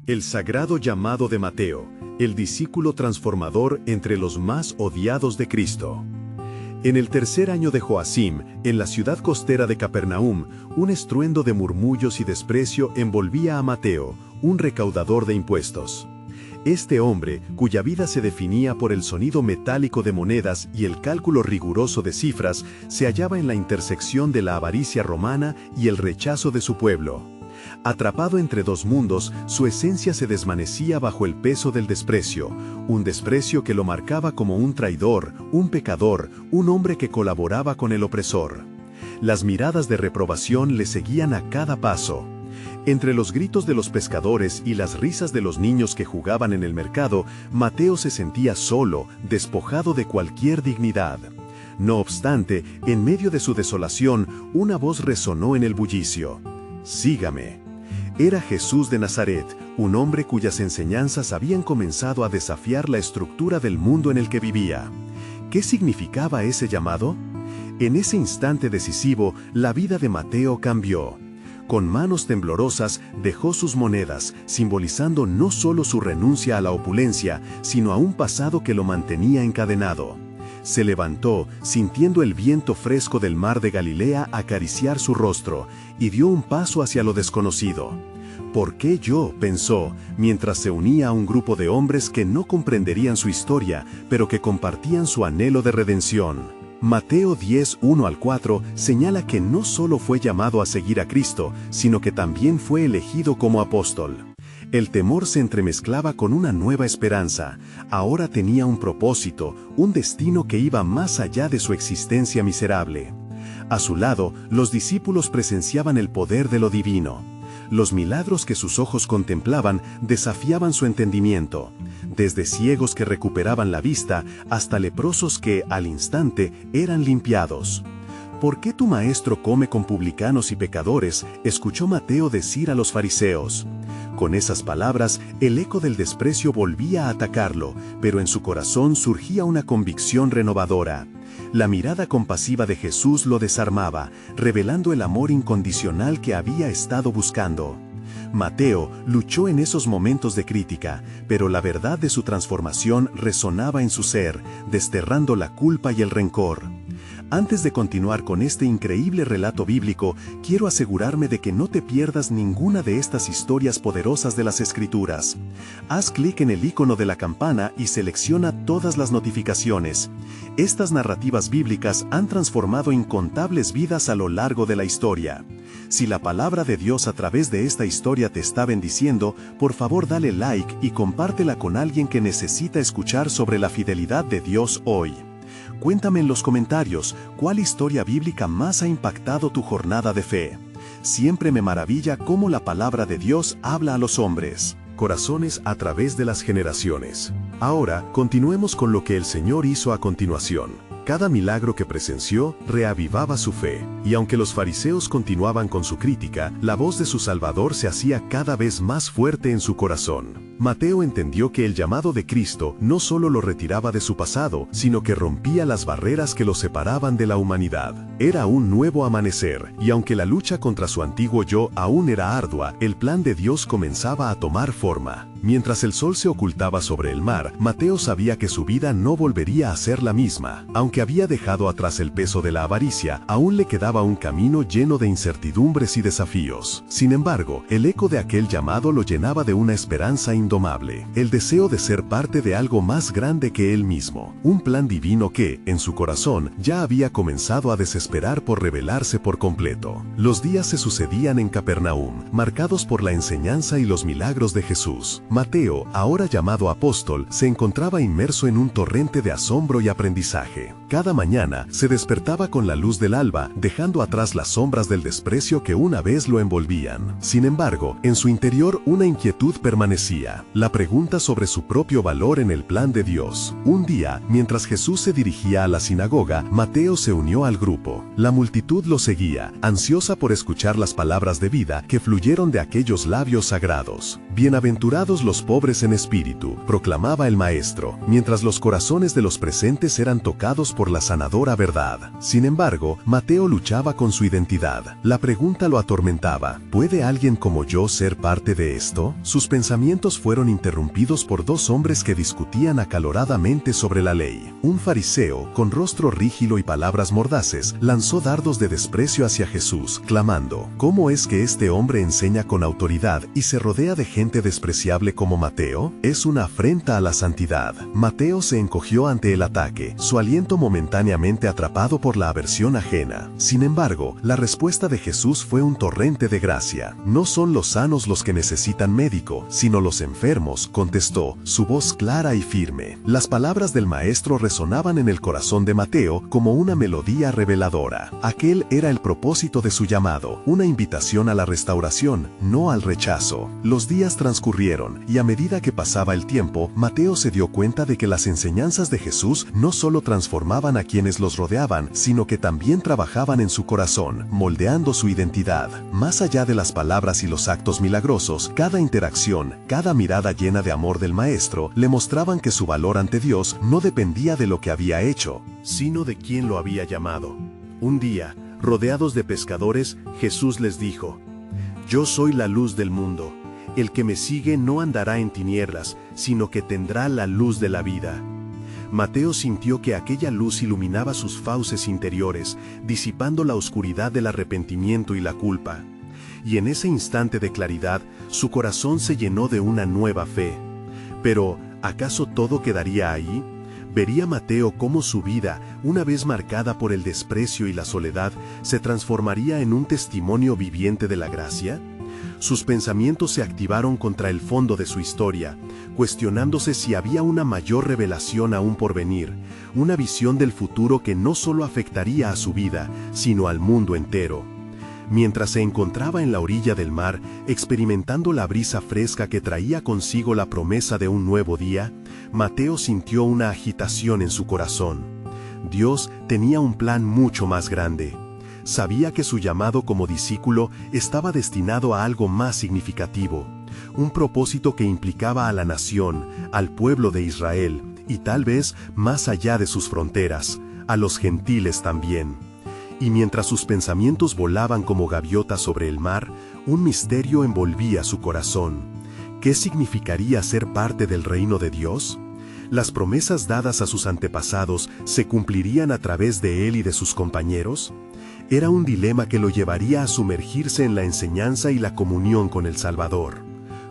El sagrado llamado de Mateo, el discípulo transformador entre los más odiados de Cristo. En el tercer año de Joacim, en la ciudad costera de Capernaum, un estruendo de murmullos y desprecio envolvía a Mateo, un recaudador de impuestos. Este hombre, cuya vida se definía por el sonido metálico de monedas y el cálculo riguroso de cifras, se hallaba en la intersección de la avaricia romana y el rechazo de su pueblo. Atrapado entre dos mundos, su esencia se desvanecía bajo el peso del desprecio, un desprecio que lo marcaba como un traidor, un pecador, un hombre que colaboraba con el opresor. Las miradas de reprobación le seguían a cada paso. Entre los gritos de los pescadores y las risas de los niños que jugaban en el mercado, Mateo se sentía solo, despojado de cualquier dignidad. No obstante, en medio de su desolación, una voz resonó en el bullicio: «Sígame». Era Jesús de Nazaret, un hombre cuyas enseñanzas habían comenzado a desafiar la estructura del mundo en el que vivía. ¿Qué significaba ese llamado? En ese instante decisivo, la vida de Mateo cambió. Con manos temblorosas dejó sus monedas, simbolizando no solo su renuncia a la opulencia, sino a un pasado que lo mantenía encadenado. Se levantó, sintiendo el viento fresco del mar de Galilea acariciar su rostro, y dio un paso hacia lo desconocido. ¿Por qué yo?, pensó, mientras se unía a un grupo de hombres que no comprenderían su historia, pero que compartían su anhelo de redención. Mateo 10, 1-4 señala que no solo fue llamado a seguir a Cristo, sino que también fue elegido como apóstol. El temor se entremezclaba con una nueva esperanza. Ahora tenía un propósito, un destino que iba más allá de su existencia miserable. A su lado, los discípulos presenciaban el poder de lo divino. Los milagros que sus ojos contemplaban desafiaban su entendimiento, desde ciegos que recuperaban la vista hasta leprosos que, al instante, eran limpiados. ¿Por qué tu maestro come con publicanos y pecadores?, escuchó Mateo decir a los fariseos. Con esas palabras, el eco del desprecio volvía a atacarlo, pero en su corazón surgía una convicción renovadora. La mirada compasiva de Jesús lo desarmaba, revelando el amor incondicional que había estado buscando. Mateo luchó en esos momentos de crítica, pero la verdad de su transformación resonaba en su ser, desterrando la culpa y el rencor. Antes de continuar con este increíble relato bíblico, quiero asegurarme de que no te pierdas ninguna de estas historias poderosas de las Escrituras. Haz clic en el icono de la campana y selecciona todas las notificaciones. Estas narrativas bíblicas han transformado incontables vidas a lo largo de la historia. Si la palabra de Dios a través de esta historia te está bendiciendo, por favor dale like y compártela con alguien que necesita escuchar sobre la fidelidad de Dios hoy. Cuéntame en los comentarios, ¿cuál historia bíblica más ha impactado tu jornada de fe? Siempre me maravilla cómo la palabra de Dios habla a los hombres. Corazones a través de las generaciones. Ahora, continuemos con lo que el Señor hizo a continuación. Cada milagro que presenció reavivaba su fe, y aunque los fariseos continuaban con su crítica, la voz de su Salvador se hacía cada vez más fuerte en su corazón. Mateo entendió que el llamado de Cristo no solo lo retiraba de su pasado, sino que rompía las barreras que lo separaban de la humanidad. Era un nuevo amanecer, y aunque la lucha contra su antiguo yo aún era ardua, el plan de Dios comenzaba a tomar forma. Mientras el sol se ocultaba sobre el mar, Mateo sabía que su vida no volvería a ser la misma. Aunque había dejado atrás el peso de la avaricia, aún le quedaba un camino lleno de incertidumbres y desafíos. Sin embargo, el eco de aquel llamado lo llenaba de una esperanza indomable, el deseo de ser parte de algo más grande que él mismo, un plan divino que, en su corazón, ya había comenzado a desesperar por revelarse por completo. Los días se sucedían en Capernaum, marcados por la enseñanza y los milagros de Jesús. Mateo, ahora llamado apóstol, se encontraba inmerso en un torrente de asombro y aprendizaje. Cada mañana se despertaba con la luz del alba, dejando atrás las sombras del desprecio que una vez lo envolvían. Sin embargo, en su interior una inquietud permanecía, la pregunta sobre su propio valor en el plan de Dios. Un día, mientras Jesús se dirigía a la sinagoga, Mateo se unió al grupo. La multitud lo seguía, ansiosa por escuchar las palabras de vida que fluyeron de aquellos labios sagrados. Bienaventurados los pobres en espíritu, proclamaba el Maestro, mientras los corazones de los presentes eran tocados por la sanadora verdad. Sin embargo, Mateo luchaba con su identidad. La pregunta lo atormentaba: ¿puede alguien como yo ser parte de esto? Sus pensamientos fueron interrumpidos por dos hombres que discutían acaloradamente sobre la ley. Un fariseo, con rostro rígido y palabras mordaces, lanzó dardos de desprecio hacia Jesús, clamando: ¿cómo es que este hombre enseña con autoridad y se rodea de gente despreciable como Mateo? Es una afrenta a la santidad. Mateo se encogió ante el ataque, su aliento momentáneamente atrapado por la aversión ajena. Sin embargo, la respuesta de Jesús fue un torrente de gracia. No son los sanos los que necesitan médico, sino los enfermos, contestó, su voz clara y firme. Las palabras del Maestro resonaban en el corazón de Mateo como una melodía reveladora. Aquel era el propósito de su llamado, una invitación a la restauración, no al rechazo. Los días transcurrieron, y a medida que pasaba el tiempo, Mateo se dio cuenta de que las enseñanzas de Jesús no solo transformaban a quienes los rodeaban, sino que también trabajaban en su corazón, moldeando su identidad. Más allá de las palabras y los actos milagrosos, cada interacción, cada mirada llena de amor del Maestro, le mostraban que su valor ante Dios no dependía de lo que había hecho, sino de quién lo había llamado. Un día, rodeados de pescadores, Jesús les dijo: «Yo soy la luz del mundo. El que me sigue no andará en tinieblas, sino que tendrá la luz de la vida». Mateo sintió que aquella luz iluminaba sus fauces interiores, disipando la oscuridad del arrepentimiento y la culpa. Y en ese instante de claridad, su corazón se llenó de una nueva fe. Pero, ¿acaso todo quedaría ahí? ¿Vería Mateo cómo su vida, una vez marcada por el desprecio y la soledad, se transformaría en un testimonio viviente de la gracia? Sus pensamientos se activaron contra el fondo de su historia, cuestionándose si había una mayor revelación aún por venir, una visión del futuro que no solo afectaría a su vida, sino al mundo entero. Mientras se encontraba en la orilla del mar, experimentando la brisa fresca que traía consigo la promesa de un nuevo día, Mateo sintió una agitación en su corazón. Dios tenía un plan mucho más grande. Sabía que su llamado como discípulo estaba destinado a algo más significativo, un propósito que implicaba a la nación, al pueblo de Israel, y tal vez más allá de sus fronteras, a los gentiles también. Y mientras sus pensamientos volaban como gaviotas sobre el mar, un misterio envolvía su corazón. ¿Qué significaría ser parte del reino de Dios? ¿Las promesas dadas a sus antepasados se cumplirían a través de él y de sus compañeros? Era un dilema que lo llevaría a sumergirse en la enseñanza y la comunión con el Salvador.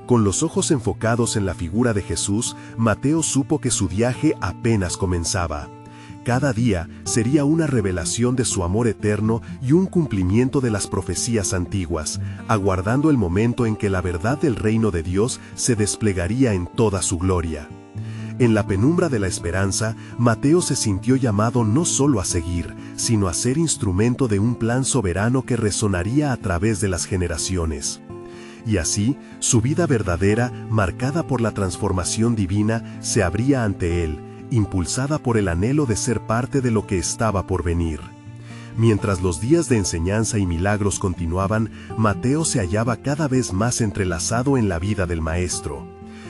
Con los ojos enfocados en la figura de Jesús, Mateo supo que su viaje apenas comenzaba. Cada día sería una revelación de su amor eterno y un cumplimiento de las profecías antiguas, aguardando el momento en que la verdad del reino de Dios se desplegaría en toda su gloria. En la penumbra de la esperanza, Mateo se sintió llamado no solo a seguir, sino a ser instrumento de un plan soberano que resonaría a través de las generaciones. Y así, su vida verdadera, marcada por la transformación divina, se abría ante él, impulsada por el anhelo de ser parte de lo que estaba por venir. Mientras los días de enseñanza y milagros continuaban, Mateo se hallaba cada vez más entrelazado en la vida del Maestro.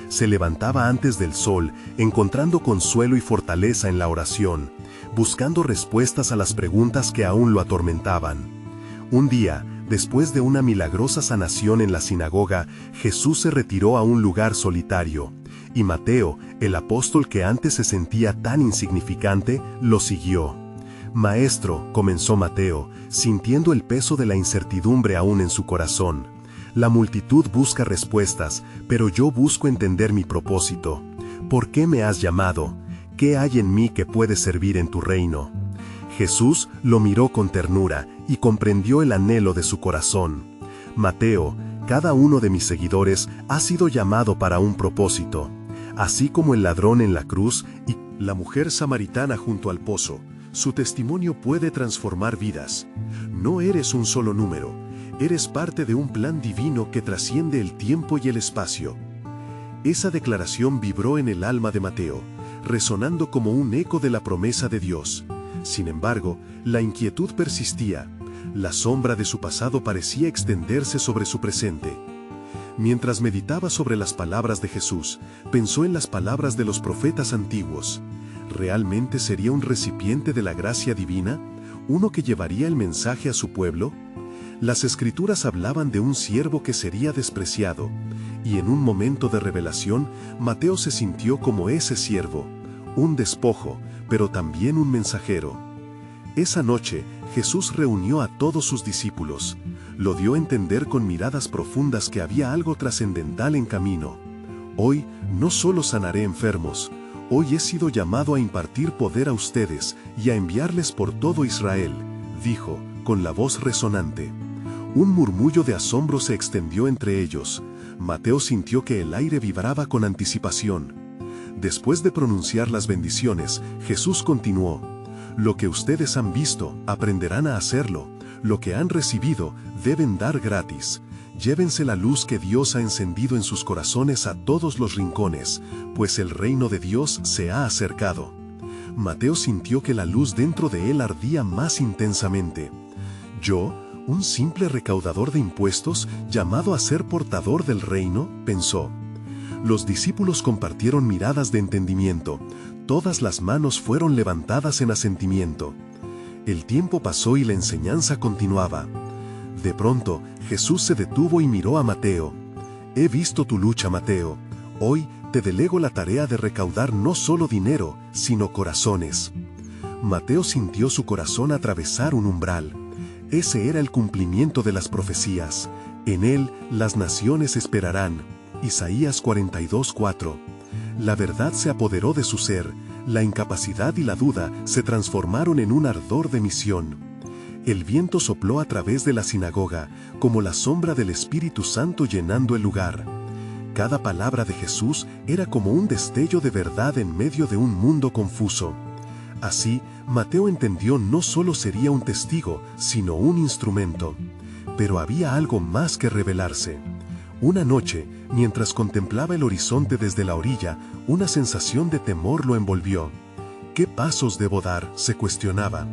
Se levantaba antes del sol, encontrando consuelo y fortaleza en la oración, buscando respuestas a las preguntas que aún lo atormentaban. Un día, después de una milagrosa sanación en la sinagoga, Jesús se retiró a un lugar solitario, y Mateo, el apóstol que antes se sentía tan insignificante, lo siguió. «Maestro», comenzó Mateo, sintiendo el peso de la incertidumbre aún en su corazón. «La multitud busca respuestas, pero yo busco entender mi propósito. ¿Por qué me has llamado? ¿Qué hay en mí que puede servir en tu reino?» Jesús lo miró con ternura y comprendió el anhelo de su corazón. «Mateo, cada uno de mis seguidores ha sido llamado para un propósito. Así como el ladrón en la cruz y la mujer samaritana junto al pozo, su testimonio puede transformar vidas. No eres un solo número. Eres parte de un plan divino que trasciende el tiempo y el espacio». Esa declaración vibró en el alma de Mateo, resonando como un eco de la promesa de Dios. Sin embargo, la inquietud persistía. La sombra de su pasado parecía extenderse sobre su presente. Mientras meditaba sobre las palabras de Jesús, pensó en las palabras de los profetas antiguos. ¿Realmente sería un recipiente de la gracia divina? ¿Uno que llevaría el mensaje a su pueblo? Las Escrituras hablaban de un siervo que sería despreciado, y en un momento de revelación, Mateo se sintió como ese siervo, un despojo, pero también un mensajero. Esa noche, Jesús reunió a todos sus discípulos. Lo dio a entender con miradas profundas que había algo trascendental en camino. Hoy, no solo sanaré enfermos, hoy he sido llamado a impartir poder a ustedes y a enviarles por todo Israel, dijo, con la voz resonante. Un murmullo de asombro se extendió entre ellos. Mateo sintió que el aire vibraba con anticipación. Después de pronunciar las bendiciones, Jesús continuó: lo que ustedes han visto, aprenderán a hacerlo. Lo que han recibido, deben dar gratis. Llévense la luz que Dios ha encendido en sus corazones a todos los rincones, pues el reino de Dios se ha acercado. Mateo sintió que la luz dentro de él ardía más intensamente. ¿Yo, un simple recaudador de impuestos, llamado a ser portador del reino?, pensó. Los discípulos compartieron miradas de entendimiento. Todas las manos fueron levantadas en asentimiento. El tiempo pasó y la enseñanza continuaba. De pronto, Jesús se detuvo y miró a Mateo. He visto tu lucha, Mateo. Hoy te delego la tarea de recaudar no solo dinero, sino corazones. Mateo sintió su corazón atravesar un umbral. Ese era el cumplimiento de las profecías. En él las naciones esperarán. Isaías 42:4. La verdad se apoderó de su ser. La incapacidad y la duda se transformaron en un ardor de misión. El viento sopló a través de la sinagoga, como la sombra del Espíritu Santo llenando el lugar. Cada palabra de Jesús era como un destello de verdad en medio de un mundo confuso. Así, Mateo entendió no solo sería un testigo, sino un instrumento. Pero había algo más que revelarse. Una noche, mientras contemplaba el horizonte desde la orilla, una sensación de temor lo envolvió. ¿Qué pasos debo dar?, se cuestionaba.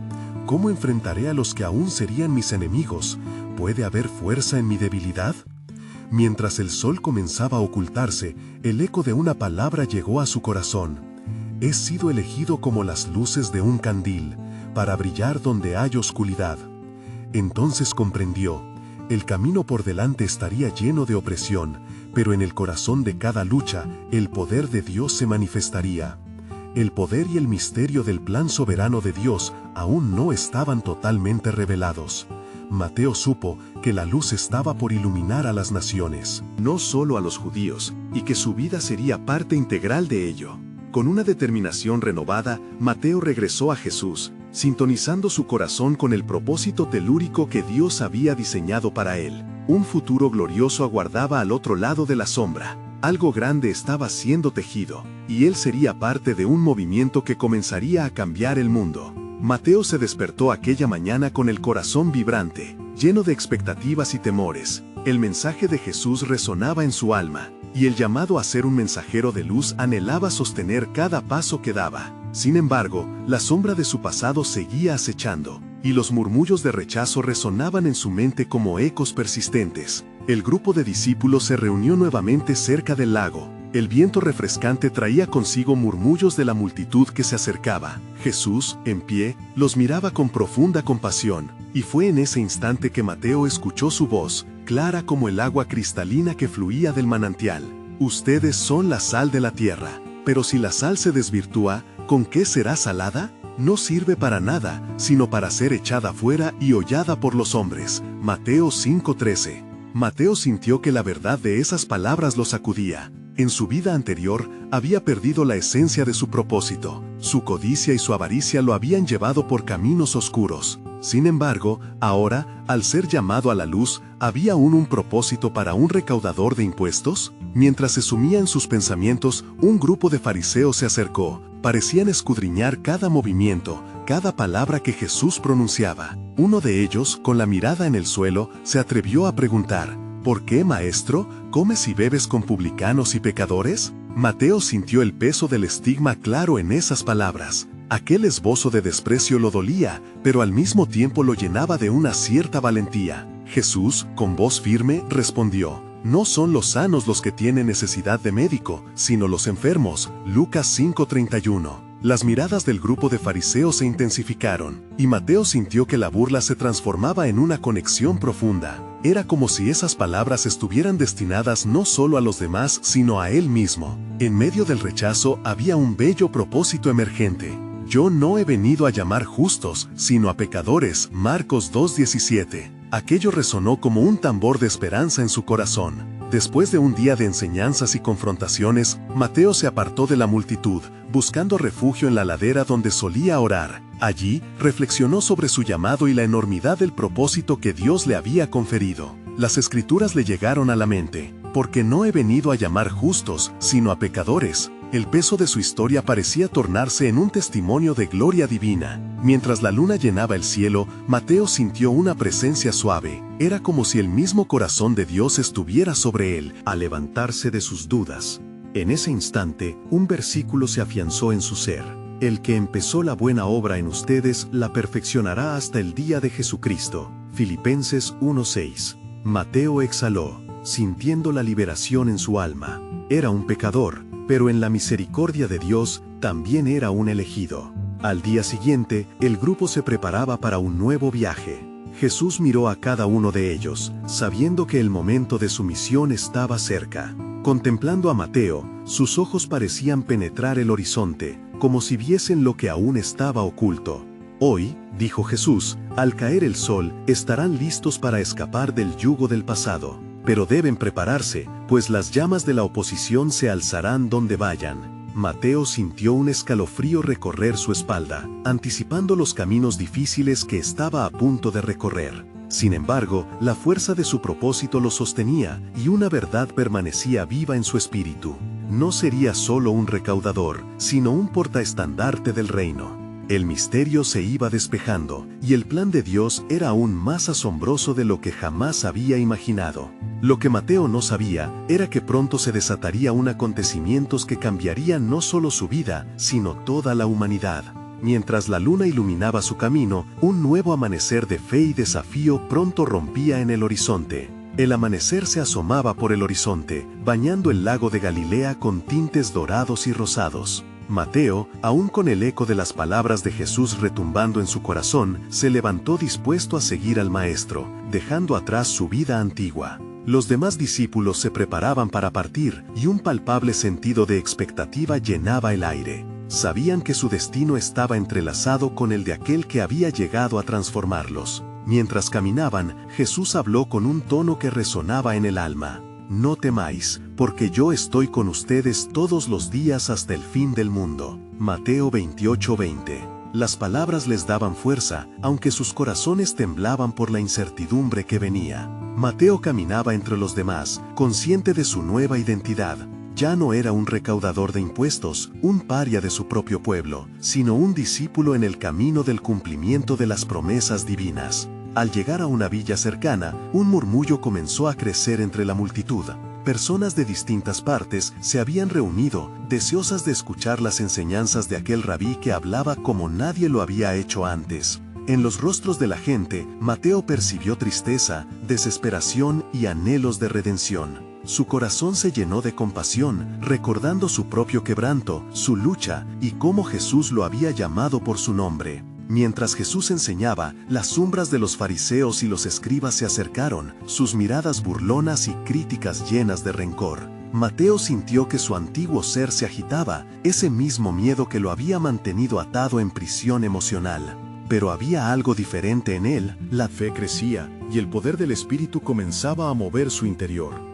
¿Cómo enfrentaré a los que aún serían mis enemigos? ¿Puede haber fuerza en mi debilidad? Mientras el sol comenzaba a ocultarse, el eco de una palabra llegó a su corazón. He sido elegido como las luces de un candil, para brillar donde hay oscuridad. Entonces comprendió. El camino por delante estaría lleno de opresión, pero en el corazón de cada lucha, el poder de Dios se manifestaría. El poder y el misterio del plan soberano de Dios aún no estaban totalmente revelados. Mateo supo que la luz estaba por iluminar a las naciones, no solo a los judíos, y que su vida sería parte integral de ello. Con una determinación renovada, Mateo regresó a Jesús, sintonizando su corazón con el propósito telúrico que Dios había diseñado para él. Un futuro glorioso aguardaba al otro lado de la sombra. Algo grande estaba siendo tejido, y él sería parte de un movimiento que comenzaría a cambiar el mundo. Mateo se despertó aquella mañana con el corazón vibrante, lleno de expectativas y temores. El mensaje de Jesús resonaba en su alma, y el llamado a ser un mensajero de luz anhelaba sostener cada paso que daba. Sin embargo, la sombra de su pasado seguía acechando, y los murmullos de rechazo resonaban en su mente como ecos persistentes. El grupo de discípulos se reunió nuevamente cerca del lago. El viento refrescante traía consigo murmullos de la multitud que se acercaba. Jesús, en pie, los miraba con profunda compasión, y fue en ese instante que Mateo escuchó su voz, clara como el agua cristalina que fluía del manantial. Ustedes son la sal de la tierra, pero si la sal se desvirtúa, ¿con qué será salada? No sirve para nada, sino para ser echada fuera y hollada por los hombres. Mateo 5:13. Mateo sintió que la verdad de esas palabras lo sacudía. En su vida anterior, había perdido la esencia de su propósito. Su codicia y su avaricia lo habían llevado por caminos oscuros. Sin embargo, ahora, al ser llamado a la luz, ¿había aún un propósito para un recaudador de impuestos? Mientras se sumía en sus pensamientos, un grupo de fariseos se acercó. Parecían escudriñar cada movimiento, cada palabra que Jesús pronunciaba. Uno de ellos, con la mirada en el suelo, se atrevió a preguntar: ¿por qué, maestro, comes y bebes con publicanos y pecadores? Mateo sintió el peso del estigma claro en esas palabras. Aquel esbozo de desprecio lo dolía, pero al mismo tiempo lo llenaba de una cierta valentía. Jesús, con voz firme, respondió: No son los sanos los que tienen necesidad de médico, sino los enfermos. Lucas 5:31. Las miradas del grupo de fariseos se intensificaron, y Mateo sintió que la burla se transformaba en una conexión profunda. Era como si esas palabras estuvieran destinadas no solo a los demás, sino a él mismo. En medio del rechazo había un bello propósito emergente. Yo no he venido a llamar justos, sino a pecadores. Marcos 2:17. Aquello resonó como un tambor de esperanza en su corazón. Después de un día de enseñanzas y confrontaciones, Mateo se apartó de la multitud, buscando refugio en la ladera donde solía orar. Allí, reflexionó sobre su llamado y la enormidad del propósito que Dios le había conferido. Las escrituras le llegaron a la mente, porque no he venido a llamar justos, sino a pecadores. El peso de su historia parecía tornarse en un testimonio de gloria divina. Mientras la luna llenaba el cielo, Mateo sintió una presencia suave. Era como si el mismo corazón de Dios estuviera sobre él, al levantarse de sus dudas. En ese instante, un versículo se afianzó en su ser. El que empezó la buena obra en ustedes, la perfeccionará hasta el día de Jesucristo. Filipenses 1:6. Mateo exhaló, sintiendo la liberación en su alma. Era un pecador, pero en la misericordia de Dios, también era un elegido. Al día siguiente, el grupo se preparaba para un nuevo viaje. Jesús miró a cada uno de ellos, sabiendo que el momento de su misión estaba cerca. Contemplando a Mateo, sus ojos parecían penetrar el horizonte, como si viesen lo que aún estaba oculto. Hoy, dijo Jesús, al caer el sol, estarán listos para escapar del yugo del pasado. Pero deben prepararse, pues las llamas de la oposición se alzarán donde vayan. Mateo sintió un escalofrío recorrer su espalda, anticipando los caminos difíciles que estaba a punto de recorrer. Sin embargo, la fuerza de su propósito lo sostenía, y una verdad permanecía viva en su espíritu. No sería solo un recaudador, sino un portaestandarte del reino. El misterio se iba despejando, y el plan de Dios era aún más asombroso de lo que jamás había imaginado. Lo que Mateo no sabía era que pronto se desataría un acontecimiento que cambiaría no solo su vida, sino toda la humanidad. Mientras la luna iluminaba su camino, un nuevo amanecer de fe y desafío pronto rompía en el horizonte. El amanecer se asomaba por el horizonte, bañando el lago de Galilea con tintes dorados y rosados. Mateo, aún con el eco de las palabras de Jesús retumbando en su corazón, se levantó dispuesto a seguir al Maestro, dejando atrás su vida antigua. Los demás discípulos se preparaban para partir, y un palpable sentido de expectativa llenaba el aire. Sabían que su destino estaba entrelazado con el de aquel que había llegado a transformarlos. Mientras caminaban, Jesús habló con un tono que resonaba en el alma. No temáis, porque yo estoy con ustedes todos los días hasta el fin del mundo. Mateo 28:20. Las palabras les daban fuerza, aunque sus corazones temblaban por la incertidumbre que venía. Mateo caminaba entre los demás, consciente de su nueva identidad. Ya no era un recaudador de impuestos, un paria de su propio pueblo, sino un discípulo en el camino del cumplimiento de las promesas divinas. Al llegar a una villa cercana, un murmullo comenzó a crecer entre la multitud. Personas de distintas partes se habían reunido, deseosas de escuchar las enseñanzas de aquel rabí que hablaba como nadie lo había hecho antes. En los rostros de la gente, Mateo percibió tristeza, desesperación y anhelos de redención. Su corazón se llenó de compasión, recordando su propio quebranto, su lucha, y cómo Jesús lo había llamado por su nombre. Mientras Jesús enseñaba, las sombras de los fariseos y los escribas se acercaron, sus miradas burlonas y críticas llenas de rencor. Mateo sintió que su antiguo ser se agitaba, ese mismo miedo que lo había mantenido atado en prisión emocional. Pero había algo diferente en él, la fe crecía, y el poder del Espíritu comenzaba a mover su interior.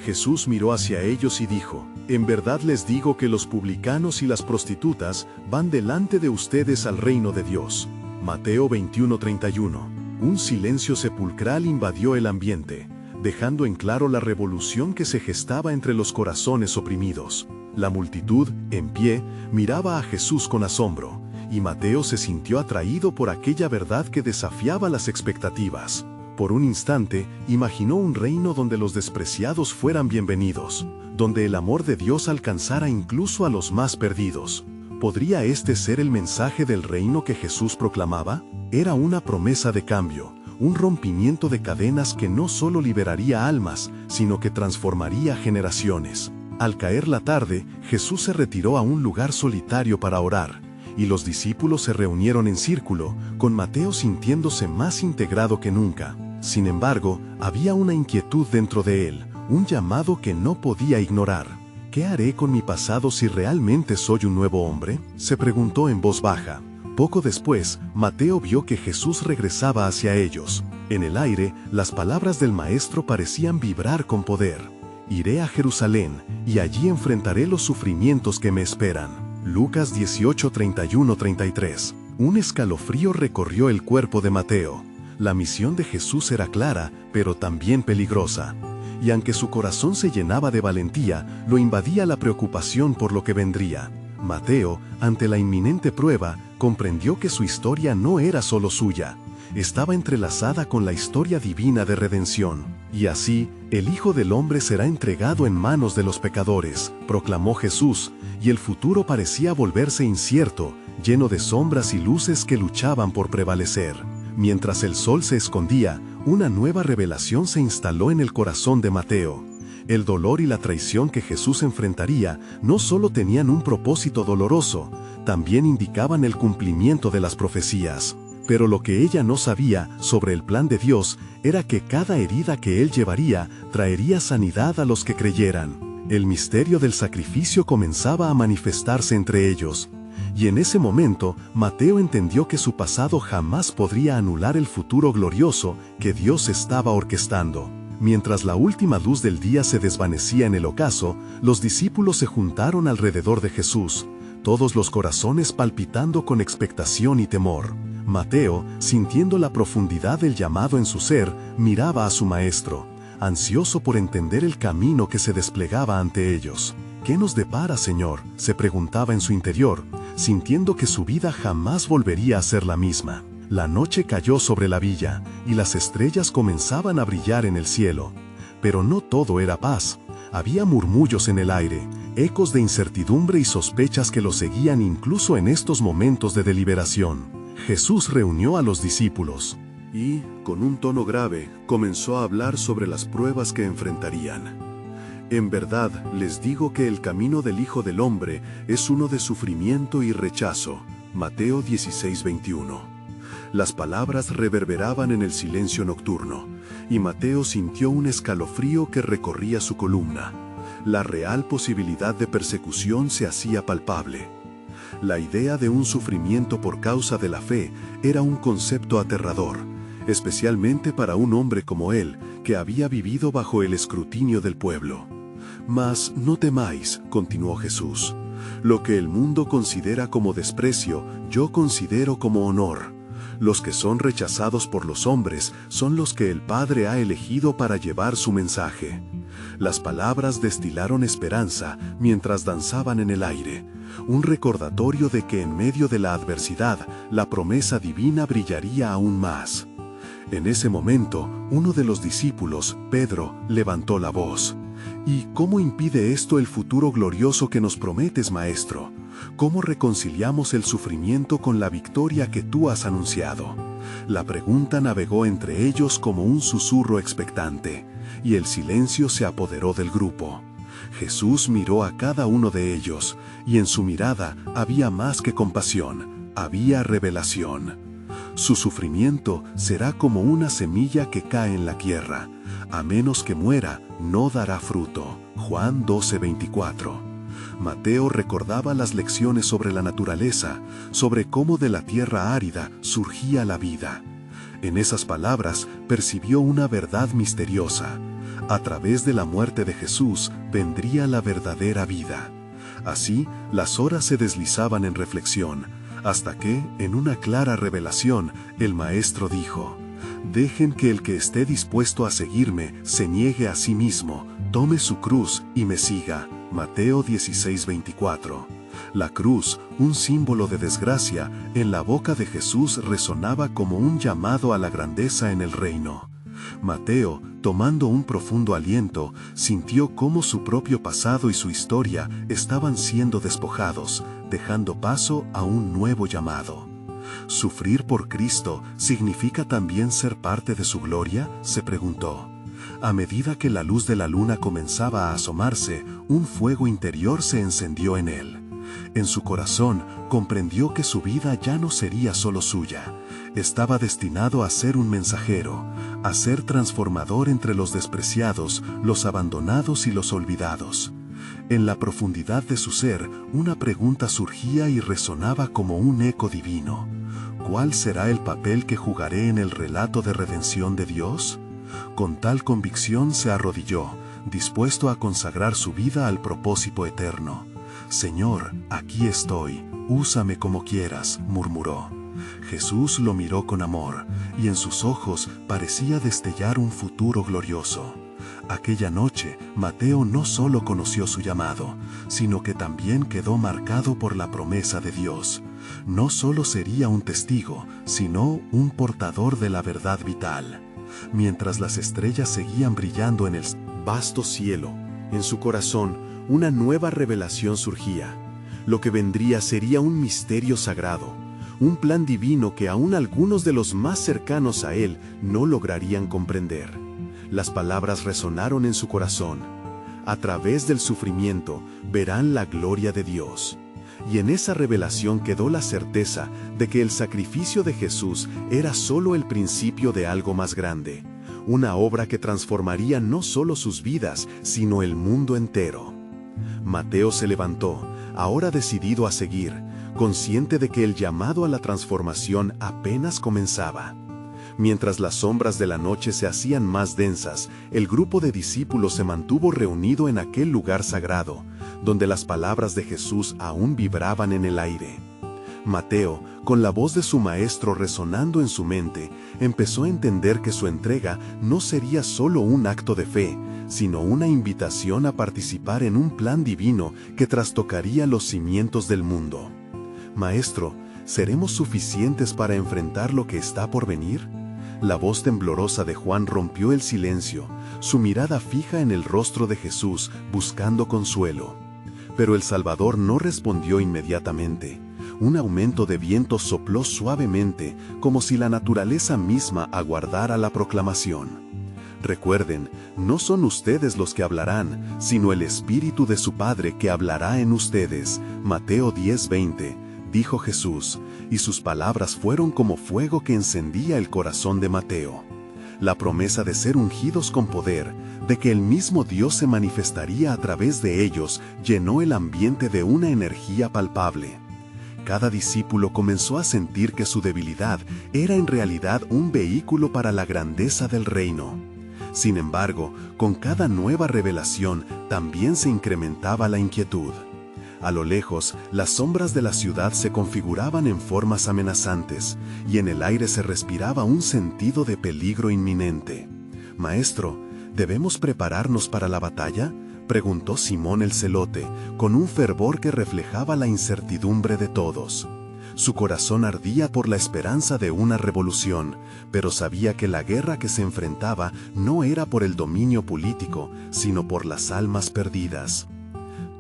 Jesús miró hacia ellos y dijo: En verdad les digo que los publicanos y las prostitutas van delante de ustedes al reino de Dios. Mateo 21:31. Un silencio sepulcral invadió el ambiente, dejando en claro la revolución que se gestaba entre los corazones oprimidos. La multitud, en pie, miraba a Jesús con asombro, y Mateo se sintió atraído por aquella verdad que desafiaba las expectativas. Por un instante, imaginó un reino donde los despreciados fueran bienvenidos, donde el amor de Dios alcanzara incluso a los más perdidos. ¿Podría este ser el mensaje del reino que Jesús proclamaba? Era una promesa de cambio, un rompimiento de cadenas que no solo liberaría almas, sino que transformaría generaciones. Al caer la tarde, Jesús se retiró a un lugar solitario para orar, y los discípulos se reunieron en círculo, con Mateo sintiéndose más integrado que nunca. Sin embargo, había una inquietud dentro de él, un llamado que no podía ignorar. ¿Qué haré con mi pasado si realmente soy un nuevo hombre?, se preguntó en voz baja. Poco después, Mateo vio que Jesús regresaba hacia ellos. En el aire, las palabras del Maestro parecían vibrar con poder. Iré a Jerusalén, y allí enfrentaré los sufrimientos que me esperan. Lucas 18:31-33. Un escalofrío recorrió el cuerpo de Mateo. La misión de Jesús era clara, pero también peligrosa. Y aunque su corazón se llenaba de valentía, lo invadía la preocupación por lo que vendría. Mateo, ante la inminente prueba, comprendió que su historia no era solo suya. Estaba entrelazada con la historia divina de redención. Y así, el Hijo del Hombre será entregado en manos de los pecadores, proclamó Jesús, y el futuro parecía volverse incierto, lleno de sombras y luces que luchaban por prevalecer. Mientras el sol se escondía, una nueva revelación se instaló en el corazón de Mateo. El dolor y la traición que Jesús enfrentaría no solo tenían un propósito doloroso, también indicaban el cumplimiento de las profecías. Pero lo que ella no sabía sobre el plan de Dios era que cada herida que él llevaría traería sanidad a los que creyeran. El misterio del sacrificio comenzaba a manifestarse entre ellos. Y en ese momento, Mateo entendió que su pasado jamás podría anular el futuro glorioso que Dios estaba orquestando. Mientras la última luz del día se desvanecía en el ocaso, los discípulos se juntaron alrededor de Jesús, todos los corazones palpitando con expectación y temor. Mateo, sintiendo la profundidad del llamado en su ser, miraba a su maestro, ansioso por entender el camino que se desplegaba ante ellos. ¿Qué nos depara, Señor?, se preguntaba en su interior, sintiendo que su vida jamás volvería a ser la misma. La noche cayó sobre la villa, y las estrellas comenzaban a brillar en el cielo. Pero no todo era paz. Había murmullos en el aire, ecos de incertidumbre y sospechas que lo seguían incluso en estos momentos de deliberación. Jesús reunió a los discípulos y, con un tono grave, comenzó a hablar sobre las pruebas que enfrentarían. En verdad, les digo que el camino del Hijo del Hombre es uno de sufrimiento y rechazo. Mateo 16:21. Las palabras reverberaban en el silencio nocturno, y Mateo sintió un escalofrío que recorría su columna. La real posibilidad de persecución se hacía palpable. La idea de un sufrimiento por causa de la fe era un concepto aterrador, especialmente para un hombre como él, que había vivido bajo el escrutinio del pueblo. Mas no temáis, continuó Jesús. Lo que el mundo considera como desprecio, yo considero como honor. Los que son rechazados por los hombres son los que el Padre ha elegido para llevar su mensaje. Las palabras destilaron esperanza mientras danzaban en el aire, un recordatorio de que en medio de la adversidad, la promesa divina brillaría aún más. En ese momento, uno de los discípulos, Pedro, levantó la voz. ¿Y cómo impide esto el futuro glorioso que nos prometes, Maestro? ¿Cómo reconciliamos el sufrimiento con la victoria que tú has anunciado? La pregunta navegó entre ellos como un susurro expectante, y el silencio se apoderó del grupo. Jesús miró a cada uno de ellos, y en su mirada había más que compasión, había revelación. Su sufrimiento será como una semilla que cae en la tierra. A menos que muera, no dará fruto. Juan 12:24. Mateo recordaba las lecciones sobre la naturaleza, sobre cómo de la tierra árida surgía la vida. En esas palabras percibió una verdad misteriosa. A través de la muerte de Jesús vendría la verdadera vida. Así, las horas se deslizaban en reflexión, hasta que, en una clara revelación, el Maestro dijo: «Dejen que el que esté dispuesto a seguirme se niegue a sí mismo, tome su cruz y me siga». Mateo 16:24. La cruz, un símbolo de desgracia, en la boca de Jesús resonaba como un llamado a la grandeza en el reino. Mateo, tomando un profundo aliento, sintió cómo su propio pasado y su historia estaban siendo despojados, dejando paso a un nuevo llamado. ¿Sufrir por Cristo significa también ser parte de su gloria?, se preguntó. A medida que la luz de la luna comenzaba a asomarse, un fuego interior se encendió en él. En su corazón comprendió que su vida ya no sería solo suya. Estaba destinado a ser un mensajero, a ser transformador entre los despreciados, los abandonados y los olvidados. En la profundidad de su ser, una pregunta surgía y resonaba como un eco divino. ¿Cuál será el papel que jugaré en el relato de redención de Dios? Con tal convicción se arrodilló, dispuesto a consagrar su vida al propósito eterno. «Señor, aquí estoy, úsame como quieras», murmuró. Jesús lo miró con amor, y en sus ojos parecía destellar un futuro glorioso. Aquella noche, Mateo no solo conoció su llamado, sino que también quedó marcado por la promesa de Dios. No solo sería un testigo, sino un portador de la verdad vital. Mientras las estrellas seguían brillando en el vasto cielo, en su corazón, una nueva revelación surgía. Lo que vendría sería un misterio sagrado, un plan divino que aún algunos de los más cercanos a él no lograrían comprender. Las palabras resonaron en su corazón. A través del sufrimiento verán la gloria de Dios. Y en esa revelación quedó la certeza de que el sacrificio de Jesús era solo el principio de algo más grande, una obra que transformaría no solo sus vidas, sino el mundo entero. Mateo se levantó, ahora decidido a seguir, consciente de que el llamado a la transformación apenas comenzaba. Mientras las sombras de la noche se hacían más densas, el grupo de discípulos se mantuvo reunido en aquel lugar sagrado, donde las palabras de Jesús aún vibraban en el aire. Mateo, con la voz de su maestro resonando en su mente, empezó a entender que su entrega no sería solo un acto de fe, sino una invitación a participar en un plan divino que trastocaría los cimientos del mundo. «Maestro, ¿seremos suficientes para enfrentar lo que está por venir?». La voz temblorosa de Juan rompió el silencio, su mirada fija en el rostro de Jesús, buscando consuelo. Pero el Salvador no respondió inmediatamente. Un aumento de viento sopló suavemente, como si la naturaleza misma aguardara la proclamación. «Recuerden, no son ustedes los que hablarán, sino el Espíritu de su Padre que hablará en ustedes». Mateo 10:20. Dijo Jesús, y sus palabras fueron como fuego que encendía el corazón de Mateo. La promesa de ser ungidos con poder, de que el mismo Dios se manifestaría a través de ellos, llenó el ambiente de una energía palpable. Cada discípulo comenzó a sentir que su debilidad era en realidad un vehículo para la grandeza del reino. Sin embargo, con cada nueva revelación también se incrementaba la inquietud. A lo lejos, las sombras de la ciudad se configuraban en formas amenazantes, y en el aire se respiraba un sentido de peligro inminente. «Maestro, ¿debemos prepararnos para la batalla?», preguntó Simón el Celote, con un fervor que reflejaba la incertidumbre de todos. Su corazón ardía por la esperanza de una revolución, pero sabía que la guerra que se enfrentaba no era por el dominio político, sino por las almas perdidas.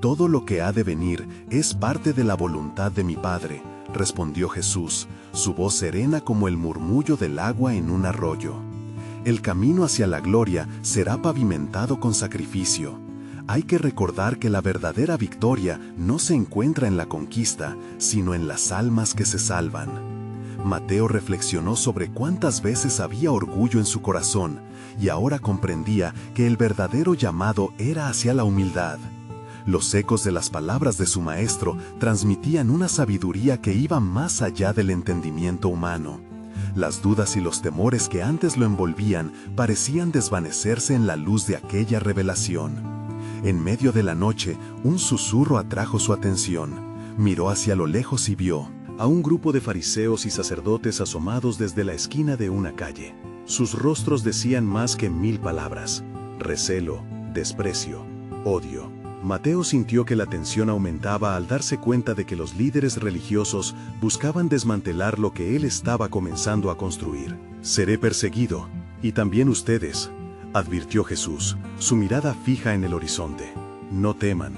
«Todo lo que ha de venir es parte de la voluntad de mi Padre», respondió Jesús, su voz serena como el murmullo del agua en un arroyo. «El camino hacia la gloria será pavimentado con sacrificio. Hay que recordar que la verdadera victoria no se encuentra en la conquista, sino en las almas que se salvan». Mateo reflexionó sobre cuántas veces había orgullo en su corazón, y ahora comprendía que el verdadero llamado era hacia la humildad. Los ecos de las palabras de su maestro transmitían una sabiduría que iba más allá del entendimiento humano. Las dudas y los temores que antes lo envolvían parecían desvanecerse en la luz de aquella revelación. En medio de la noche, un susurro atrajo su atención. Miró hacia lo lejos y vio a un grupo de fariseos y sacerdotes asomados desde la esquina de una calle. Sus rostros decían más que 1000 palabras: recelo, desprecio, odio. Mateo sintió que la tensión aumentaba al darse cuenta de que los líderes religiosos buscaban desmantelar lo que él estaba comenzando a construir. «Seré perseguido, y también ustedes», advirtió Jesús, su mirada fija en el horizonte. «No teman,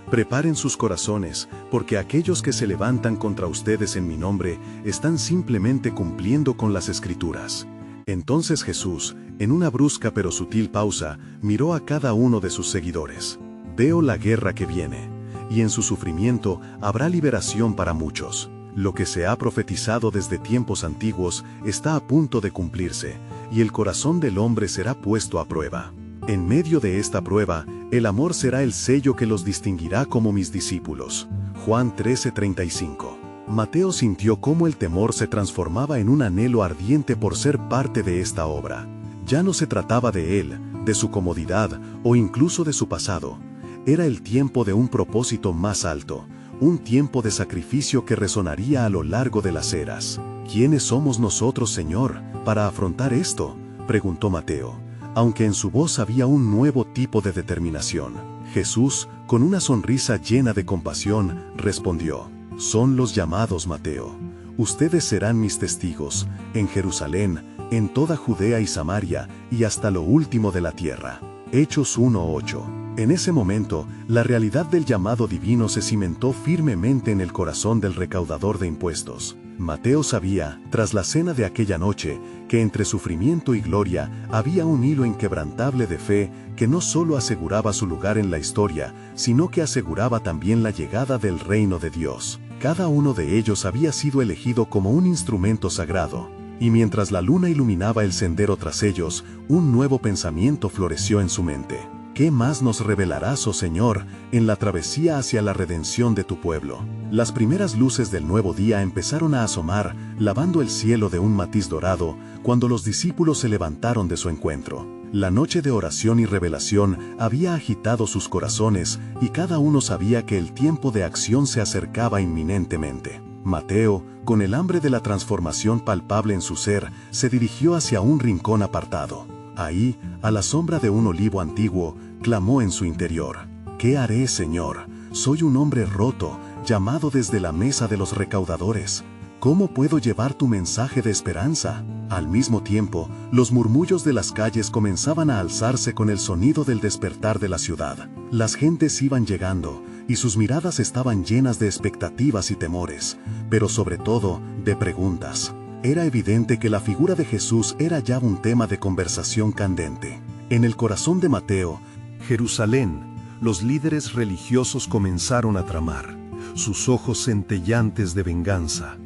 Preparen sus corazones, porque aquellos que se levantan contra ustedes en mi nombre están simplemente cumpliendo con las Escrituras. Entonces Jesús, en una brusca pero sutil pausa, miró a cada uno de sus seguidores. Veo la guerra que viene, y en su sufrimiento habrá liberación para muchos. Lo que se ha profetizado desde tiempos antiguos está a punto de cumplirse, y el corazón del hombre será puesto a prueba. En medio de esta prueba, el amor será el sello que los distinguirá como mis discípulos. Juan 13:35. Mateo sintió cómo el temor se transformaba en un anhelo ardiente por ser parte de esta obra. Ya no se trataba de él, de su comodidad o incluso de su pasado. Era el tiempo de un propósito más alto, un tiempo de sacrificio que resonaría a lo largo de las eras. ¿Quiénes somos nosotros, Señor, para afrontar esto?, preguntó Mateo, aunque en su voz había un nuevo tipo de determinación. Jesús, con una sonrisa llena de compasión, respondió: «Son los llamados, Mateo. Ustedes serán mis testigos, en Jerusalén, en toda Judea y Samaria, y hasta lo último de la tierra». Hechos 1:8. En ese momento, la realidad del llamado divino se cimentó firmemente en el corazón del recaudador de impuestos. Mateo sabía, tras la cena de aquella noche, que entre sufrimiento y gloria había un hilo inquebrantable de fe que no solo aseguraba su lugar en la historia, sino que aseguraba también la llegada del reino de Dios. Cada uno de ellos había sido elegido como un instrumento sagrado. Y mientras la luna iluminaba el sendero tras ellos, un nuevo pensamiento floreció en su mente. ¿Qué más nos revelarás, oh Señor, en la travesía hacia la redención de tu pueblo? Las primeras luces del nuevo día empezaron a asomar, lavando el cielo de un matiz dorado, cuando los discípulos se levantaron de su encuentro. La noche de oración y revelación había agitado sus corazones, y cada uno sabía que el tiempo de acción se acercaba inminentemente. Mateo, con el hambre de la transformación palpable en su ser, se dirigió hacia un rincón apartado. Ahí, a la sombra de un olivo antiguo, clamó en su interior: «¿Qué haré, Señor? Soy un hombre roto, llamado desde la mesa de los recaudadores. ¿Cómo puedo llevar tu mensaje de esperanza?». Al mismo tiempo, los murmullos de las calles comenzaban a alzarse con el sonido del despertar de la ciudad. Las gentes iban llegando, y sus miradas estaban llenas de expectativas y temores, pero sobre todo, de preguntas. Era evidente que la figura de Jesús era ya un tema de conversación candente. En el corazón de Mateo, Jerusalén, los líderes religiosos comenzaron a tramar, sus ojos centellantes de venganza.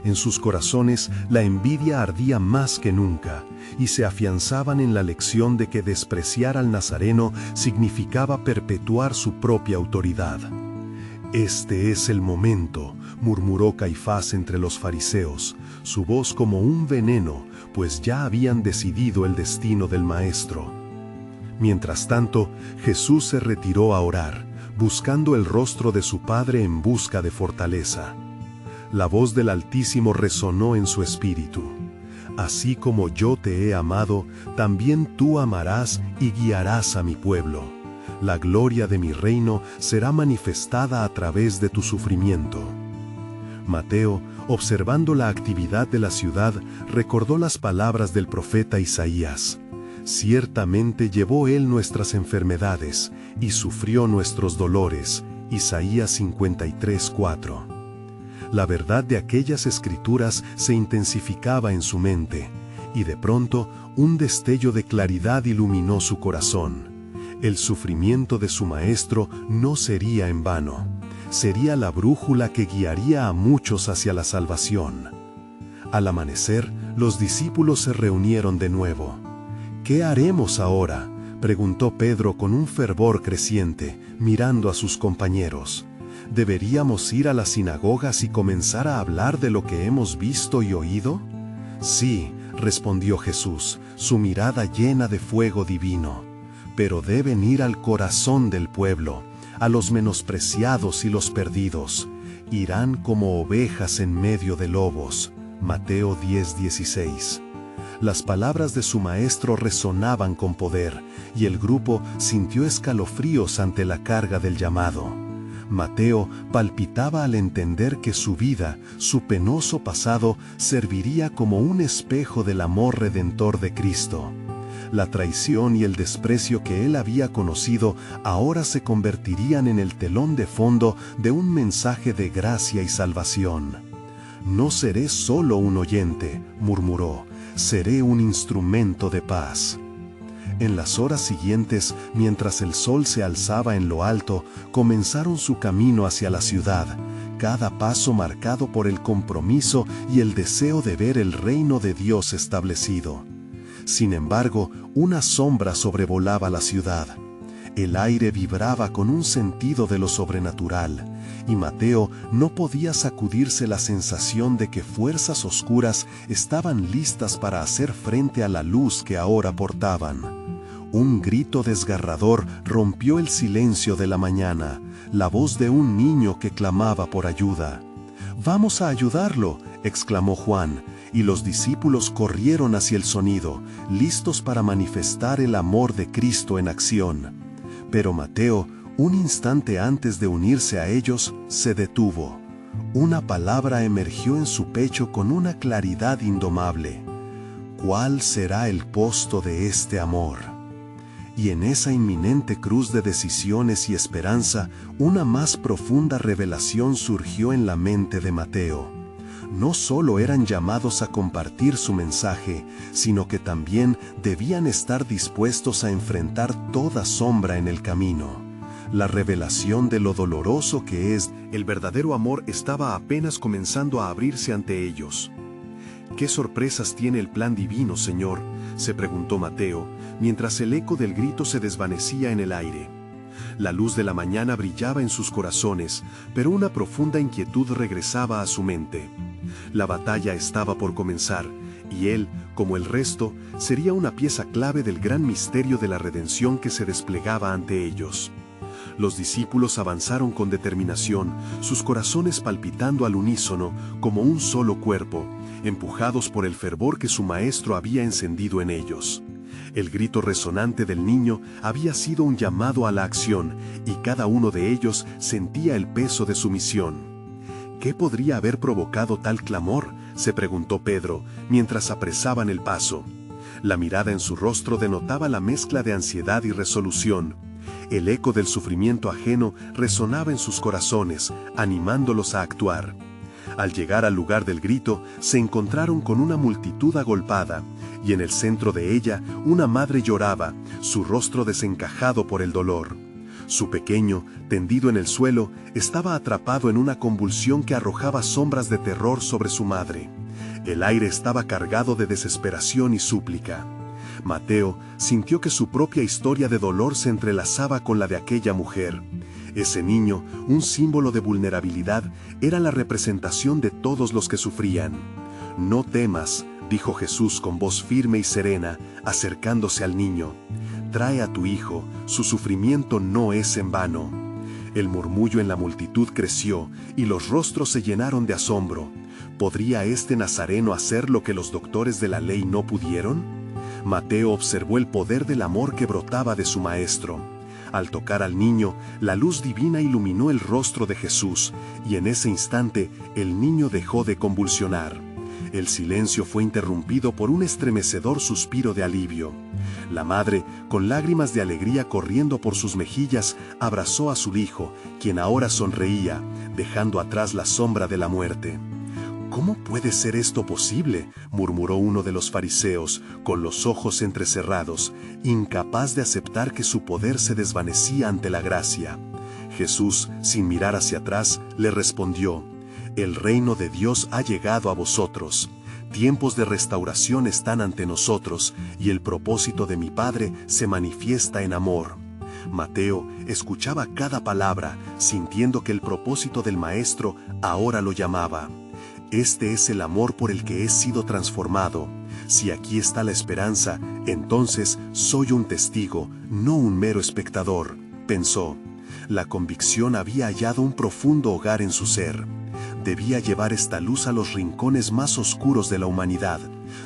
En sus corazones la envidia ardía más que nunca, y se afianzaban en la lección de que despreciar al Nazareno significaba perpetuar su propia autoridad. «Este es el momento», murmuró Caifás entre los fariseos, su voz como un veneno, pues ya habían decidido el destino del Maestro. Mientras tanto, Jesús se retiró a orar, buscando el rostro de su Padre en busca de fortaleza. La voz del Altísimo resonó en su espíritu: «Así como yo te he amado, también tú amarás y guiarás a mi pueblo. La gloria de mi reino será manifestada a través de tu sufrimiento». Mateo, observando la actividad de la ciudad, recordó las palabras del profeta Isaías: «Ciertamente llevó él nuestras enfermedades y sufrió nuestros dolores». Isaías 53:4. La verdad de aquellas escrituras se intensificaba en su mente, y de pronto un destello de claridad iluminó su corazón. El sufrimiento de su Maestro no sería en vano. Sería la brújula que guiaría a muchos hacia la salvación. Al amanecer, los discípulos se reunieron de nuevo. «¿Qué haremos ahora?», preguntó Pedro con un fervor creciente, mirando a sus compañeros. ¿Deberíamos ir a las sinagogas y comenzar a hablar de lo que hemos visto y oído? «Sí», respondió Jesús, su mirada llena de fuego divino. «Pero deben ir al corazón del pueblo, a los menospreciados y los perdidos. Irán como ovejas en medio de lobos». Mateo 10:16. Las palabras de su Maestro resonaban con poder, y el grupo sintió escalofríos ante la carga del llamado. Mateo palpitaba al entender que su vida, su penoso pasado, serviría como un espejo del amor redentor de Cristo. La traición y el desprecio que él había conocido ahora se convertirían en el telón de fondo de un mensaje de gracia y salvación. «No seré solo un oyente», murmuró, «seré un instrumento de paz». En las horas siguientes, mientras el sol se alzaba en lo alto, comenzaron su camino hacia la ciudad, cada paso marcado por el compromiso y el deseo de ver el reino de Dios establecido. Sin embargo, una sombra sobrevolaba la ciudad. El aire vibraba con un sentido de lo sobrenatural, y Mateo no podía sacudirse la sensación de que fuerzas oscuras estaban listas para hacer frente a la luz que ahora portaban. Un grito desgarrador rompió el silencio de la mañana, la voz de un niño que clamaba por ayuda. «¡Vamos a ayudarlo!», exclamó Juan, y los discípulos corrieron hacia el sonido, listos para manifestar el amor de Cristo en acción. Pero Mateo, un instante antes de unirse a ellos, se detuvo. Una palabra emergió en su pecho con una claridad indomable. «¿Cuál será el costo de este amor?». Y en esa inminente cruz de decisiones y esperanza, una más profunda revelación surgió en la mente de Mateo. No solo eran llamados a compartir su mensaje, sino que también debían estar dispuestos a enfrentar toda sombra en el camino. La revelación de lo doloroso que es el verdadero amor estaba apenas comenzando a abrirse ante ellos. «¿Qué sorpresas tiene el plan divino, Señor?», se preguntó Mateo, mientras el eco del grito se desvanecía en el aire. La luz de la mañana brillaba en sus corazones, pero una profunda inquietud regresaba a su mente. La batalla estaba por comenzar, y él, como el resto, sería una pieza clave del gran misterio de la redención que se desplegaba ante ellos. Los discípulos avanzaron con determinación, sus corazones palpitando al unísono como un solo cuerpo, empujados por el fervor que su maestro había encendido en ellos. El grito resonante del niño había sido un llamado a la acción, y cada uno de ellos sentía el peso de su misión. «¿Qué podría haber provocado tal clamor?», se preguntó Pedro, mientras apresaban el paso. La mirada en su rostro denotaba la mezcla de ansiedad y resolución. El eco del sufrimiento ajeno resonaba en sus corazones, animándolos a actuar. Al llegar al lugar del grito, se encontraron con una multitud agolpada, y en el centro de ella una madre lloraba, su rostro desencajado por el dolor. Su pequeño, tendido en el suelo, estaba atrapado en una convulsión que arrojaba sombras de terror sobre su madre. El aire estaba cargado de desesperación y súplica. Mateo sintió que su propia historia de dolor se entrelazaba con la de aquella mujer. Ese niño, un símbolo de vulnerabilidad, era la representación de todos los que sufrían. «No temas», dijo Jesús con voz firme y serena, acercándose al niño. «Trae a tu hijo, su sufrimiento no es en vano». El murmullo en la multitud creció, y los rostros se llenaron de asombro. ¿Podría este nazareno hacer lo que los doctores de la ley no pudieron? Mateo observó el poder del amor que brotaba de su maestro. Al tocar al niño, la luz divina iluminó el rostro de Jesús, y en ese instante el niño dejó de convulsionar. El silencio fue interrumpido por un estremecedor suspiro de alivio. La madre, con lágrimas de alegría corriendo por sus mejillas, abrazó a su hijo, quien ahora sonreía, dejando atrás la sombra de la muerte. «¿Cómo puede ser esto posible?», murmuró uno de los fariseos, con los ojos entrecerrados, incapaz de aceptar que su poder se desvanecía ante la gracia. Jesús, sin mirar hacia atrás, le respondió: «El reino de Dios ha llegado a vosotros. Tiempos de restauración están ante nosotros, y el propósito de mi Padre se manifiesta en amor». Mateo escuchaba cada palabra, sintiendo que el propósito del Maestro ahora lo llamaba. «Este es el amor por el que he sido transformado. Si aquí está la esperanza, entonces soy un testigo, no un mero espectador», pensó. La convicción había hallado un profundo hogar en su ser. Debía llevar esta luz a los rincones más oscuros de la humanidad,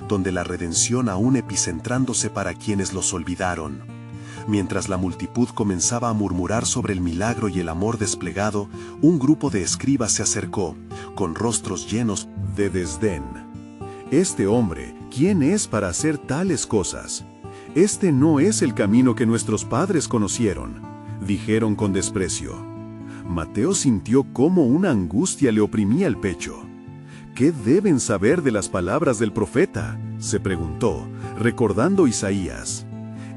donde la redención aún epicentrándose para quienes los olvidaron. Mientras la multitud comenzaba a murmurar sobre el milagro y el amor desplegado, un grupo de escribas se acercó, con rostros llenos de desdén. «Este hombre, ¿quién es para hacer tales cosas? Este no es el camino que nuestros padres conocieron, dijeron con desprecio. Mateo sintió cómo una angustia le oprimía el pecho. ¿Qué deben saber de las palabras del profeta?, se preguntó, recordando Isaías.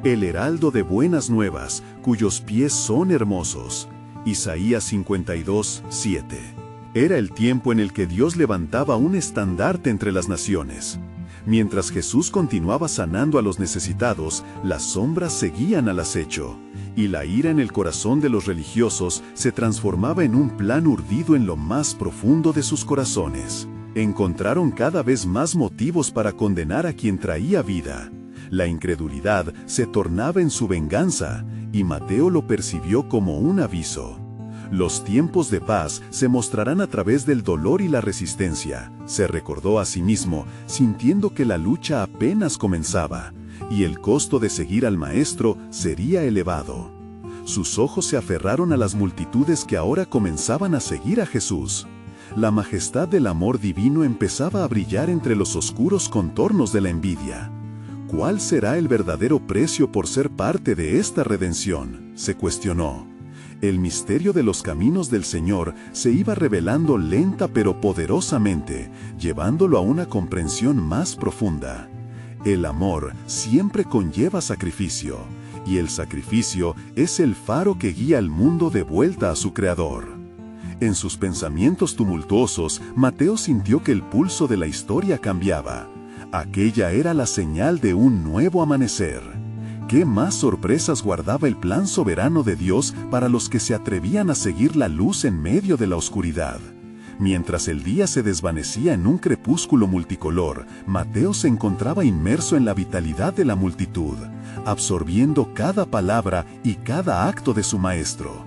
El heraldo de buenas nuevas, cuyos pies son hermosos. Isaías 52:7. Era el tiempo en el que Dios levantaba un estandarte entre las naciones. Mientras Jesús continuaba sanando a los necesitados, las sombras seguían al acecho, y la ira en el corazón de los religiosos se transformaba en un plan urdido en lo más profundo de sus corazones. Encontraron cada vez más motivos para condenar a quien traía vida. La incredulidad se tornaba en su venganza, y Mateo lo percibió como un aviso. Los tiempos de paz se mostrarán a través del dolor y la resistencia, se recordó a sí mismo, sintiendo que la lucha apenas comenzaba, y el costo de seguir al Maestro sería elevado. Sus ojos se aferraron a las multitudes que ahora comenzaban a seguir a Jesús. La majestad del amor divino empezaba a brillar entre los oscuros contornos de la envidia. ¿Cuál será el verdadero precio por ser parte de esta redención?, se cuestionó. El misterio de los caminos del Señor se iba revelando lenta pero poderosamente, llevándolo a una comprensión más profunda. El amor siempre conlleva sacrificio, y el sacrificio es el faro que guía al mundo de vuelta a su Creador. En sus pensamientos tumultuosos, Mateo sintió que el pulso de la historia cambiaba. Aquella era la señal de un nuevo amanecer. ¿Qué más sorpresas guardaba el plan soberano de Dios para los que se atrevían a seguir la luz en medio de la oscuridad? Mientras el día se desvanecía en un crepúsculo multicolor, Mateo se encontraba inmerso en la vitalidad de la multitud, absorbiendo cada palabra y cada acto de su maestro.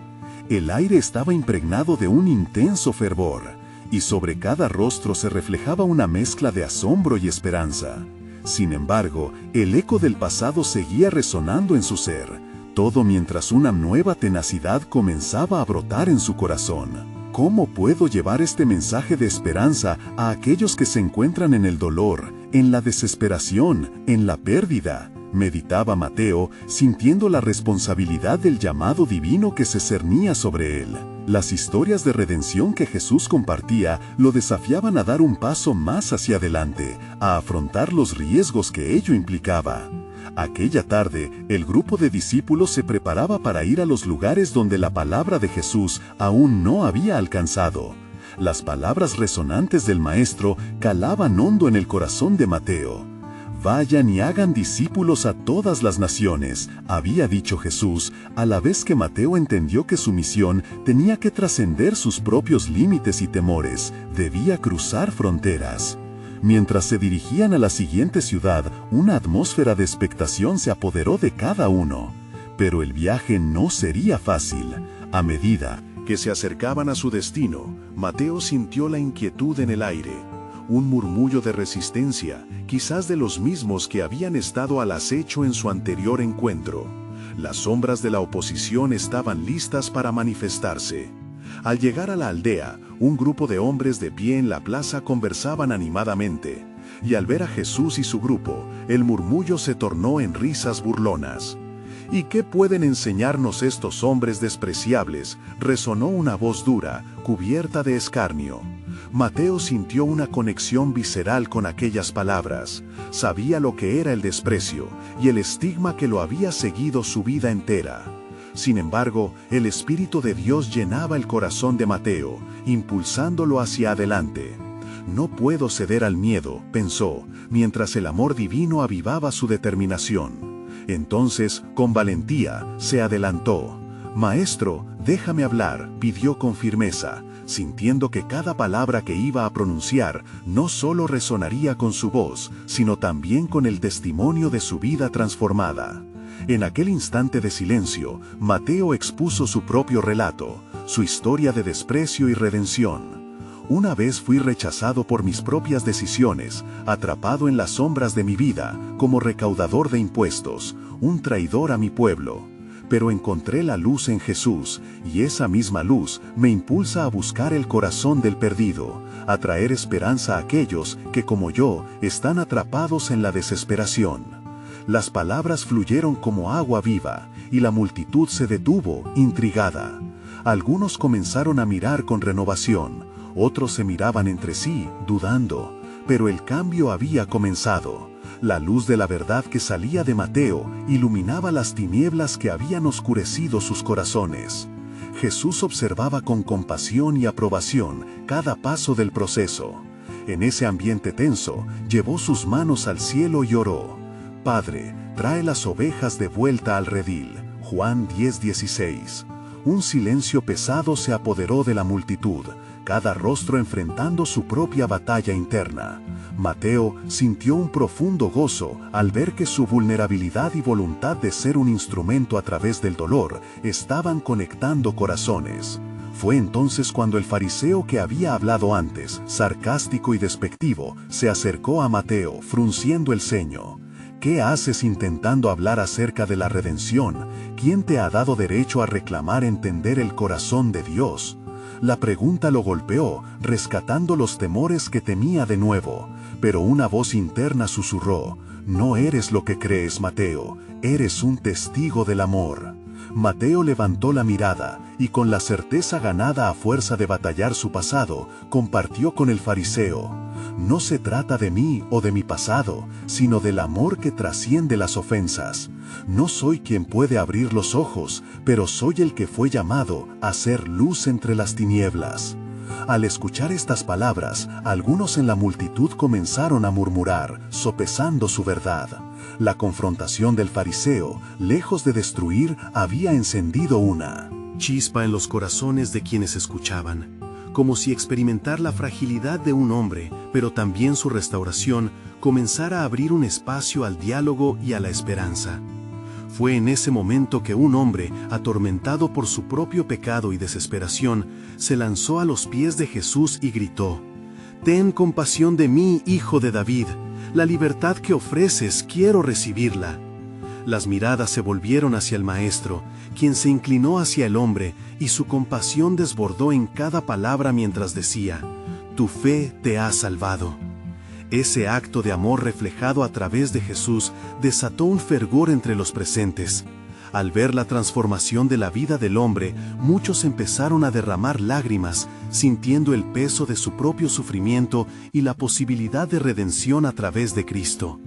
El aire estaba impregnado de un intenso fervor, y sobre cada rostro se reflejaba una mezcla de asombro y esperanza. Sin embargo, el eco del pasado seguía resonando en su ser, todo mientras una nueva tenacidad comenzaba a brotar en su corazón. ¿Cómo puedo llevar este mensaje de esperanza a aquellos que se encuentran en el dolor, en la desesperación, en la pérdida?, meditaba Mateo, sintiendo la responsabilidad del llamado divino que se cernía sobre él. Las historias de redención que Jesús compartía lo desafiaban a dar un paso más hacia adelante, a afrontar los riesgos que ello implicaba. Aquella tarde, el grupo de discípulos se preparaba para ir a los lugares donde la palabra de Jesús aún no había alcanzado. Las palabras resonantes del Maestro calaban hondo en el corazón de Mateo. «Vayan y hagan discípulos a todas las naciones», había dicho Jesús, a la vez que Mateo entendió que su misión tenía que trascender sus propios límites y temores, debía cruzar fronteras. Mientras se dirigían a la siguiente ciudad, una atmósfera de expectación se apoderó de cada uno. Pero el viaje no sería fácil. A medida que se acercaban a su destino, Mateo sintió la inquietud en el aire. Un murmullo de resistencia, quizás de los mismos que habían estado al acecho en su anterior encuentro. Las sombras de la oposición estaban listas para manifestarse. Al llegar a la aldea, un grupo de hombres de pie en la plaza conversaban animadamente, y al ver a Jesús y su grupo, el murmullo se tornó en risas burlonas. ¿Y qué pueden enseñarnos estos hombres despreciables?, resonó una voz dura, cubierta de escarnio. Mateo sintió una conexión visceral con aquellas palabras. Sabía lo que era el desprecio y el estigma que lo había seguido su vida entera. Sin embargo, el Espíritu de Dios llenaba el corazón de Mateo, impulsándolo hacia adelante. No puedo ceder al miedo, pensó, mientras el amor divino avivaba su determinación. Entonces, con valentía, se adelantó. «Maestro, déjame hablar», pidió con firmeza, sintiendo que cada palabra que iba a pronunciar no solo resonaría con su voz, sino también con el testimonio de su vida transformada. En aquel instante de silencio, Mateo expuso su propio relato, su historia de desprecio y redención. «Una vez fui rechazado por mis propias decisiones, atrapado en las sombras de mi vida, como recaudador de impuestos, un traidor a mi pueblo. Pero encontré la luz en Jesús, y esa misma luz me impulsa a buscar el corazón del perdido, a traer esperanza a aquellos que, como yo, están atrapados en la desesperación. Las palabras fluyeron como agua viva, y la multitud se detuvo, intrigada. Algunos comenzaron a mirar con renovación, otros se miraban entre sí, dudando, pero el cambio había comenzado. La luz de la verdad que salía de Mateo iluminaba las tinieblas que habían oscurecido sus corazones. Jesús observaba con compasión y aprobación cada paso del proceso. En ese ambiente tenso, llevó sus manos al cielo y oró: Padre, trae las ovejas de vuelta al redil. Juan 10:16. Un silencio pesado se apoderó de la multitud, cada rostro enfrentando su propia batalla interna. Mateo sintió un profundo gozo al ver que su vulnerabilidad y voluntad de ser un instrumento a través del dolor estaban conectando corazones. Fue entonces cuando el fariseo que había hablado antes, sarcástico y despectivo, se acercó a Mateo, frunciendo el ceño. ¿Qué haces intentando hablar acerca de la redención? ¿Quién te ha dado derecho a reclamar entender el corazón de Dios? La pregunta lo golpeó, rescatando los temores que temía de nuevo, pero una voz interna susurró: no eres lo que crees, Mateo, eres un testigo del amor. Mateo levantó la mirada, y con la certeza ganada a fuerza de batallar su pasado, compartió con el fariseo: no se trata de mí o de mi pasado, sino del amor que trasciende las ofensas. No soy quien puede abrir los ojos, pero soy el que fue llamado a ser luz entre las tinieblas. Al escuchar estas palabras, algunos en la multitud comenzaron a murmurar, sopesando su verdad. La confrontación del fariseo, lejos de destruir, había encendido una chispa en los corazones de quienes escuchaban, como si experimentar la fragilidad de un hombre, pero también su restauración, comenzara a abrir un espacio al diálogo y a la esperanza. Fue en ese momento que un hombre, atormentado por su propio pecado y desesperación, se lanzó a los pies de Jesús y gritó: «Ten compasión de mí, hijo de David, la libertad que ofreces quiero recibirla». Las miradas se volvieron hacia el Maestro, quien se inclinó hacia el hombre, y su compasión desbordó en cada palabra mientras decía: «Tu fe te ha salvado». Ese acto de amor reflejado a través de Jesús desató un fervor entre los presentes. Al ver la transformación de la vida del hombre, muchos empezaron a derramar lágrimas, sintiendo el peso de su propio sufrimiento y la posibilidad de redención a través de Cristo.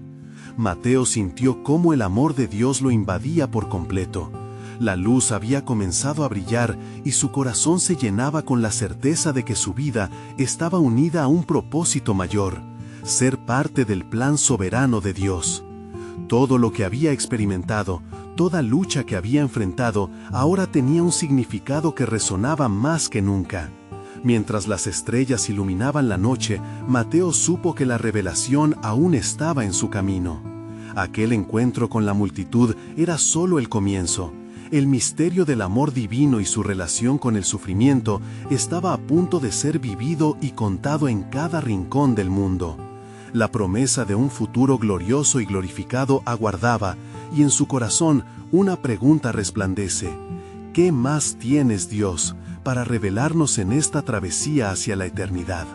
Mateo sintió cómo el amor de Dios lo invadía por completo. La luz había comenzado a brillar y su corazón se llenaba con la certeza de que su vida estaba unida a un propósito mayor: ser parte del plan soberano de Dios. Todo lo que había experimentado, toda lucha que había enfrentado, ahora tenía un significado que resonaba más que nunca. Mientras las estrellas iluminaban la noche, Mateo supo que la revelación aún estaba en su camino. Aquel encuentro con la multitud era solo el comienzo. El misterio del amor divino y su relación con el sufrimiento estaba a punto de ser vivido y contado en cada rincón del mundo. La promesa de un futuro glorioso y glorificado aguardaba, y en su corazón una pregunta resplandece: ¿qué más tienes, Dios, para revelarnos en esta travesía hacia la eternidad?